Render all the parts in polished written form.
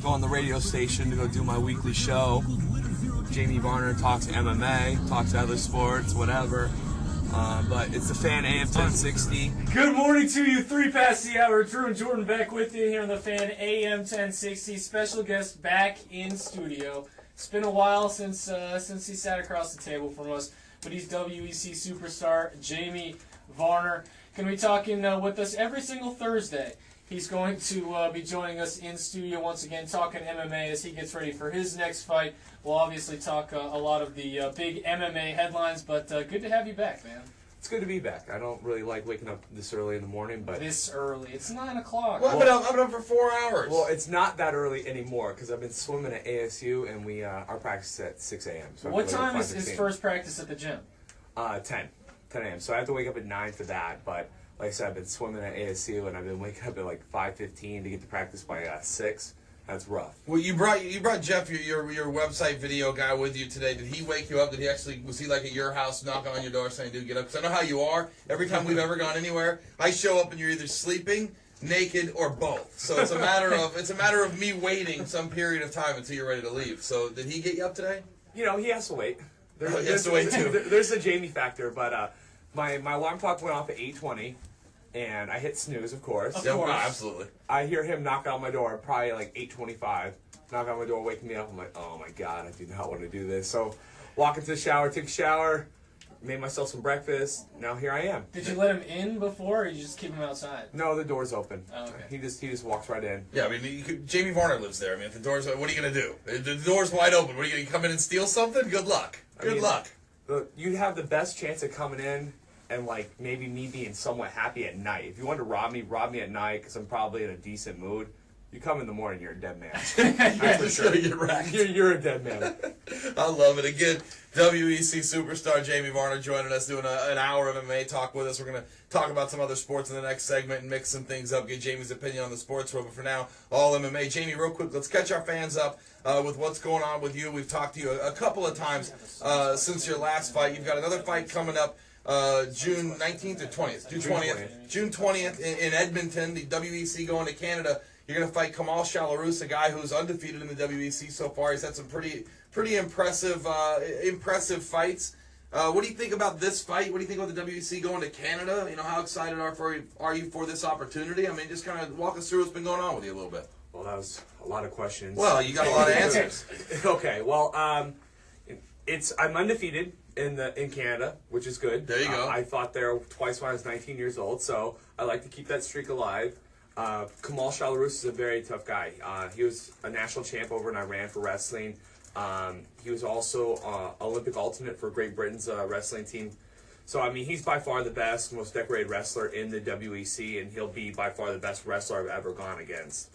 go on the radio station to go do my weekly show. Jamie Varner talks MMA, talks other sports, whatever. But it's the Fan AM 1060. Good morning to you, 3 past the hour. Drew and Jordan back with you here on the Fan AM 1060. Special guest back in studio. It's been a while since he sat across the table from us, but he's WEC superstar Jamie Varner. Going to be talking with us every single Thursday. He's going to be joining us in studio once again, talking MMA as he gets ready for his next fight. We'll obviously talk a lot of the big MMA headlines, but good to have you back, man. It's good to be back. I don't really like waking up this early in the morning, but This early. It's 9 o'clock. Well, I've been up for 4 hours. well, it's not that early anymore because I've been swimming at ASU and we our practice is at 6 a.m. So What time is his first practice at the gym? 10 a.m. So I have to wake up at 9 for that, but like I said, I've been swimming at ASU and I've been waking up at like 5:15 to get to practice by 6. That's rough. Well, you brought Jeff, your website video guy, with you today. Did he wake you up? Was he like at your house knocking on your door saying, "Dude, get up"? Because I know how you are. Every time we've ever gone anywhere, I show up and you're either sleeping, naked, or both. So it's a matter of me waiting some period of time until you're ready to leave. So did he get you up today? You know, he has to wait. He has to wait too. There's the Jamie factor, but my alarm clock went off at 8:20. And I hit snooze, of course. Of course. Absolutely. I hear him knock on my door, probably like 8:25. Knock on my door, waking me up. I'm like, oh my god, I do not want to do this. So, walk into the shower, take a shower, made myself some breakfast. Now here I am. Did you let him in before, or you just keep him outside? No, the door's open. Oh, okay. He just walks right in. Yeah, I mean, Jamie Varner lives there. I mean, if the door's, what are you going to do? If the door's wide open, what are you going to come in and steal something? Good luck. Good luck. You'd have the best chance of coming in and like maybe me being somewhat happy at night. If you want to rob me at night because I'm probably in a decent mood. You come in the morning, you're a dead man. Yeah, for sure. You're right. You're a dead man. I love it. Again, WEC superstar Jamie Varner joining us, doing an hour of MMA talk with us. We're going to talk about some other sports in the next segment and mix some things up, get Jamie's opinion on the sports world. But for now, all MMA. Jamie, real quick, let's catch our fans up with what's going on with you. We've talked to you a couple of times since your last fight. You've got another fight coming up. June 19th or 20th? June 20th in Edmonton. The WEC going to Canada. You're going to fight Kamal Shalorus, a guy who's undefeated in the WEC so far. He's had some pretty impressive fights. What do you think about this fight? What do you think about the WEC going to Canada? You know, how excited are you for this opportunity? I mean, just kind of walk us through what's been going on with you a little bit. Well, that was a lot of questions. Well, you got a lot of answers. Okay, well, I'm undefeated in Canada, which is good. There you go. I fought there twice when I was 19 years old, so I like to keep that streak alive. Kamal Shalorus is a very tough guy. He was a national champ over in Iran for wrestling. He was also Olympic alternate for Great Britain's wrestling team. So, I mean, he's by far the best, most decorated wrestler in the WEC, and he'll be by far the best wrestler I've ever gone against.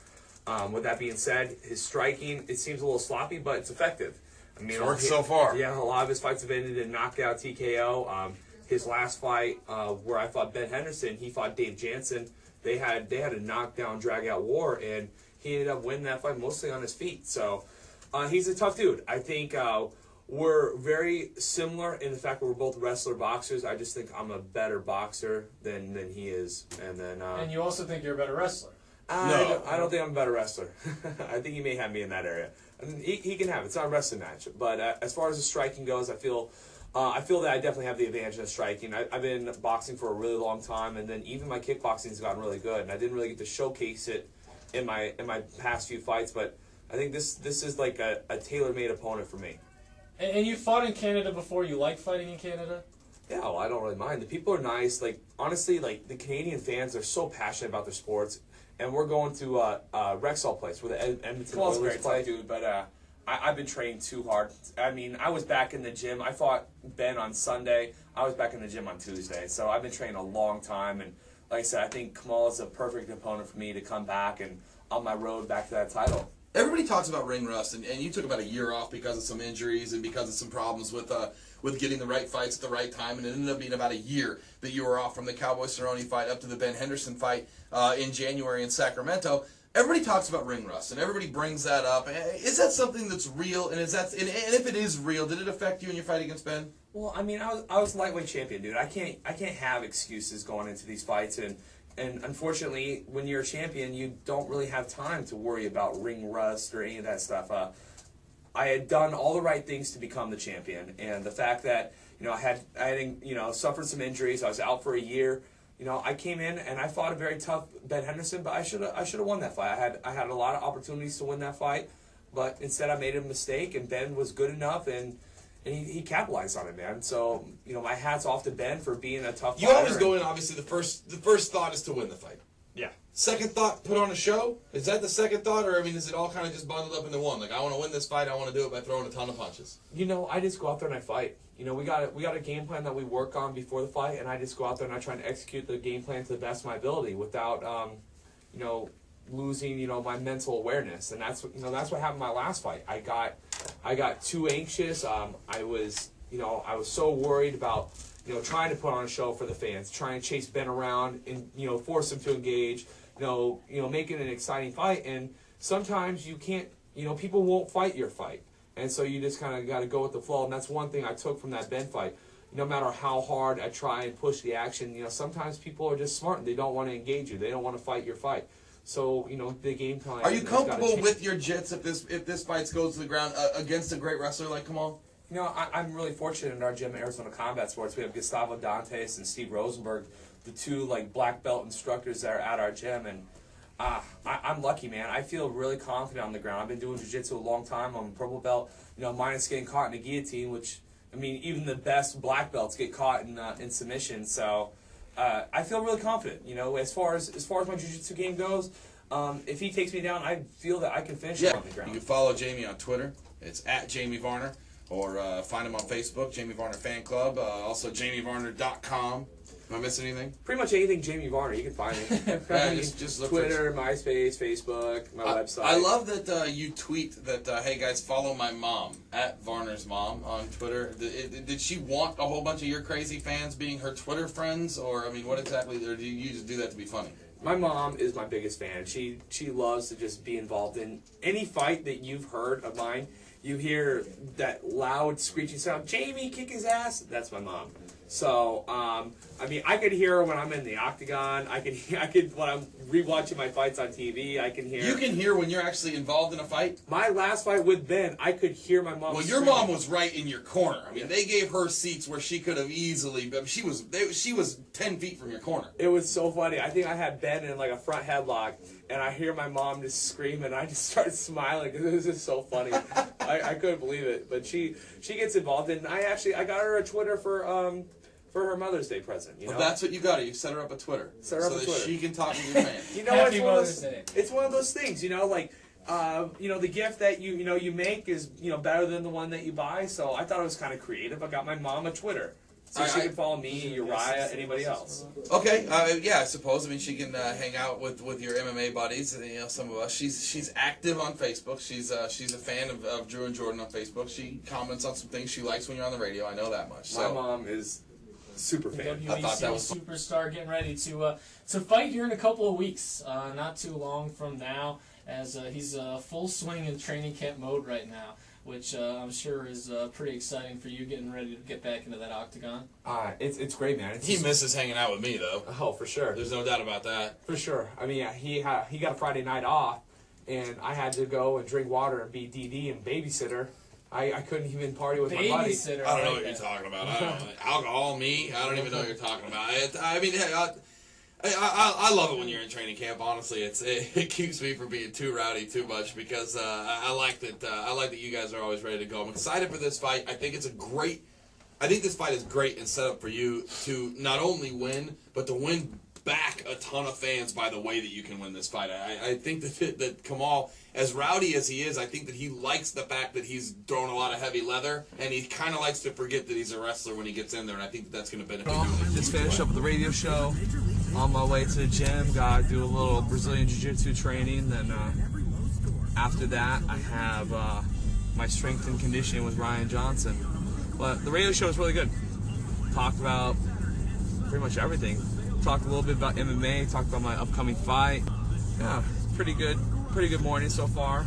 With that being said, his striking, it seems a little sloppy, but it's effective. I mean, It's worked so far. Yeah, a lot of his fights have ended in knockout, TKO. His last fight, where I fought Ben Henderson, he fought Dave Jansen. They had a knockdown, drag-out war, and he ended up winning that fight mostly on his feet. So he's a tough dude. I think we're very similar in the fact that we're both wrestler boxers. I just think I'm a better boxer than he is. And then And you also think you're a better wrestler. No. I don't think I'm a better wrestler. I think he may have me in that area. And he can have it. It's not a wrestling match. But as far as the striking goes, I feel that I definitely have the advantage in striking. I've been boxing for a really long time, and then even my kickboxing has gotten really good. And I didn't really get to showcase it in my past few fights, but I think this is like a tailor-made opponent for me. And you fought in Canada before. You like fighting in Canada? Yeah, well, I don't really mind. The people are nice. Like, honestly, like, the Canadian fans are so passionate about their sports. And we're going to Rexall Place, where the Edmonton Oilers play. Dude, but I've been training too hard. I mean, I was back in the gym. I fought Ben on Sunday. I was back in the gym on Tuesday. So I've been training a long time. And like I said, I think Kamal is a perfect opponent for me to come back and on my road back to that title. Everybody talks about ring rust, and you took about a year off because of some injuries and because of some problems with getting the right fights at the right time, and it ended up being about a year that you were off from the Cowboy Cerrone fight up to the Ben Henderson fight in January in Sacramento. Everybody talks about ring rust, and everybody brings that up. Is that something that's real? And if it is real, did it affect you in your fight against Ben? Well, I mean, I was lightweight champion, dude. I can't have excuses going into these fights, and and unfortunately, when you're a champion, you don't really have time to worry about ring rust or any of that stuff. I had done all the right things to become the champion, and the fact that I had suffered some injuries. I was out for a year. I came in and I fought a very tough Ben Henderson, but I should have won that fight. I had a lot of opportunities to win that fight, but instead I made a mistake, and Ben was good enough, and he capitalized on it, man. So my hat's off to Ben for being a tough You fighter. always go in. Obviously, the first thought is to win the fight. Yeah. Second thought, put on a show. Is that the second thought, or is it all kind of just bundled up into one? Like, I want to win this fight. I want to do it by throwing a ton of punches. I just go out there and I fight. We got a game plan that we work on before the fight, and I just go out there and I try and execute the game plan to the best of my ability without, losing, my mental awareness. And that's what happened in my last fight. I got too anxious. I was so worried about, trying to put on a show for the fans, trying to chase Ben around and, force him to engage, making an exciting fight. And sometimes you can't, people won't fight your fight. And so you just kind of got to go with the flow. And that's one thing I took from that Ben fight. No matter how hard I try and push the action, sometimes people are just smart and they don't want to engage you. They don't want to fight your fight. So, the game plan. Are you comfortable with your jits if this fight goes to the ground against a great wrestler like Kamal? I'm really fortunate in our gym at Arizona Combat Sports. We have Gustavo Dantes and Steve Rosenberg, the two black belt instructors that are at our gym, and I'm lucky, man. I feel really confident on the ground. I've been doing jiu-jitsu a long time. I'm a purple belt, minus getting caught in a guillotine, which, even the best black belts get caught in submission. So I feel really confident. As far as my jiu-jitsu game goes, if he takes me down, I feel that I can finish him on the ground. You can follow Jamie on Twitter. It's at Jamie Varner. Or find him on Facebook, Jamie Varner Fan Club. Also, JamieVarner.com. Am I missing anything? Pretty much anything Jamie Varner, you can find me. Yeah, just look Twitter, MySpace, Facebook, my website. I love that you tweet that, hey guys, follow my mom, at Varner's mom on Twitter. Did she want a whole bunch of your crazy fans being her Twitter friends? Or, what exactly, or do you just do that to be funny? My mom is my biggest fan. She loves to just be involved in any fight that you've heard of mine. You hear that loud screeching sound, Jamie, kick his ass. That's my mom. So, I could hear her when I'm in the octagon. I could when I'm rewatching my fights on TV. I can hear. You can hear when you're actually involved in a fight? My last fight with Ben, I could hear my mom. Well, your mom was right in your corner. They gave her seats where she could have easily. She was 10 feet from your corner. It was so funny. I think I had Ben in a front headlock, and I hear my mom just scream, and I just started smiling because it was just so funny. I couldn't believe it. But she gets involved, and I got her a Twitter for her Mother's Day present. Well, that's what you got. You set her up a Twitter. Set her up so a that Twitter. she can talk to your fans. Happy Mother's Day. It's one of those things, the gift that you make is better than the one that you buy. So I thought it was kind of creative. I got my mom a Twitter, so she can follow me, Uriah, anybody else. Okay, yeah, I suppose. She can hang out with your MMA buddies. Some of us. She's active on Facebook. She's a fan of Drew and Jordan on Facebook. She comments on some things she likes when you're on the radio. I know that much. My mom is super fan. I thought that was superstar getting ready to fight here in a couple of weeks, not too long from now, as he's full swing in training camp mode right now, which I'm sure is pretty exciting for you, getting ready to get back into that octagon. It's great, man. He misses hanging out with me, though. Oh, for sure. There's no doubt about that. For sure. He got a Friday night off, and I had to go and drink water and be DD and babysitter. I couldn't even party with my buddy. Babysitter. I don't know what you're talking about. I don't know. Alcohol, me? I don't even know what you're talking about. I love it when you're in training camp. Honestly, it keeps me from being too rowdy too much because I like that you guys are always ready to go. I'm excited for this fight. I think this fight is great and set up for you to not only win, but to win back a ton of fans by the way that you can win this fight. I think that Kamal, as rowdy as he is, I think that he likes the fact that he's thrown a lot of heavy leather, and he kind of likes to forget that he's a wrestler when he gets in there, and I think that's going to benefit him. Just finished up with the radio show. On my way to the gym, got to do a little Brazilian Jiu-Jitsu training. Then after that, I have my strength and conditioning with Ryan Johnson. But the radio show was really good. Talked about pretty much everything. Talked a little bit about MMA. Talked about my upcoming fight. Yeah, pretty good morning so far.